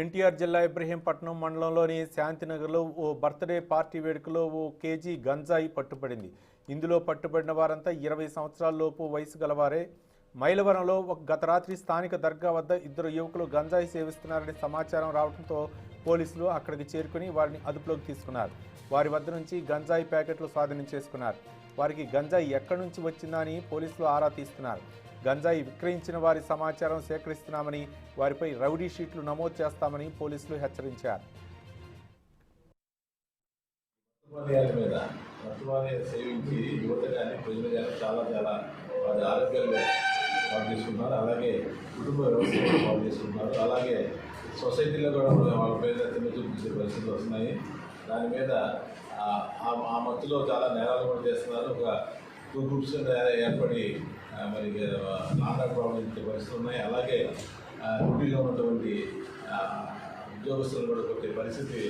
ఎన్టీఆర్ జిల్లా ఇబ్రహీంపట్నం మండలంలోని శాంతినగర్లో ఓ birthday party వేడుకలో ఓ కేజీ గంజాయి పట్టుబడింది. ఇందులో పట్టుబడిన వారంతా 20 సంవత్సరాలలోపు వయసు గలవారే. మైలవరంలో గత రాత్రి స్థానిక దర్గా వద్ద ఇద్దరు యువకులు గంజాయి సేవిస్తున్నారని సమాచారం రావడంతో పోలీసులు అక్కడికి చేరుకుని వారిని అదుపులోకి తీసుకున్నారు. వారి వద్ద నుంచి గంజాయి ప్యాకెట్లు స్వాధీనం చేసుకున్నారు. వారికి గంజాయి ఎక్కడి నుంచి వచ్చిందని పోలీసులు ఆరా తీస్తున్నారు. గంజాయి విక్రయించిన వారి సమాచారం సేకరిస్తున్నామని, వారిపై రౌడీ షీట్లు నమోదు చేస్తామని పోలీసులు హెచ్చరించారు. సేవించి యువత కానీ ప్రజలు కానీ చాలా వారి ఆరోగ్యాలు పాటు చేసుకున్నారు. అలాగే కుటుంబ వ్యవస్థ పాటు చేసుకుంటున్నారు. అలాగే సొసైటీలో కూడా వాళ్ళ పేద తిన్న చూపించే పరిస్థితులు వస్తున్నాయి. దాని మీద ఆ మత్తులో చాలా నేరాలు కూడా చేస్తున్నారు. ఒక 2 గ్రూప్స్ ఏర్పడి మరి నానా ప్రాబ్లం ఇచ్చే పరిస్థితులు ఉన్నాయి. అలాగే డ్యూటీలో ఉన్నటువంటి ఉద్యోగస్తులు కూడా కొట్టే పరిస్థితి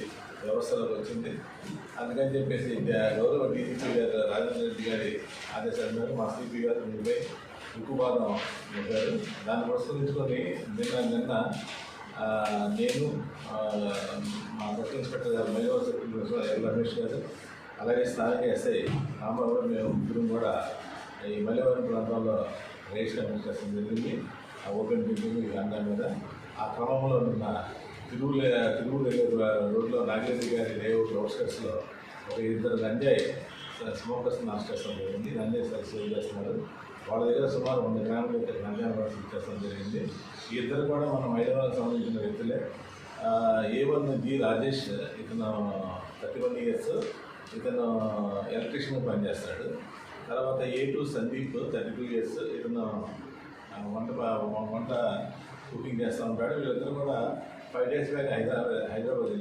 వ్యవస్థలోకి వచ్చింది. అందుకని చెప్పేసి గౌరవ డీజీపీ గారు రాజేంద్ర రెడ్డి గారి ఆదేశాల మేరకు మా సిపి గారు మీపై ఉక్కుపాదం చెప్పారు. దాన్ని పురస్కరించుకొని నిన్న నేను మా సబ్ ఇన్స్పెక్టర్ గారు Mylavaram sub inspector L Ramesh గారు, అలాగే స్థానిక ఎస్ఐ రామారావు మేము ముగ్గురు కూడా ఈ మైలవరం ప్రాంతంలో రిజిస్టర్ చేస్తడం జరిగింది. ఆ ఓపెన్ డ్రింకింగ్ గంగా మీద ఆ క్రమంలో ఉన్న తిరువురు రోడ్లో నాగిరెడ్డి గారి లేఅవుట్ అవుట్స్కట్స్లో ఒక 2 గంజాయి స్మోకర్స్ అరెస్ట్ చేస్తడం జరిగింది. గంజాయి సేల్ చేస్తున్నారు. వాళ్ళ దగ్గర సుమారు 100 గ్రాముల గంజాయి అరెస్ట్ చేస్తడం జరిగింది. ఈ ఇద్దరు కూడా మన మైలవరం సంబంధించిన వ్యక్తులే. A1 జి రాజేష్, ఇతను 31 ఇయర్స్, ఇతను ఎలక్ట్రీషియన్ పనిచేస్తాడు. తర్వాత A2 సందీప్ 32 ఇయర్స్, ఇతను వంట కుకింగ్ చేస్తూ ఉంటాడు. వీళ్ళిద్దరు కూడా 5 days బ్యాక్ హైదరాబాద్ వెళ్ళారు.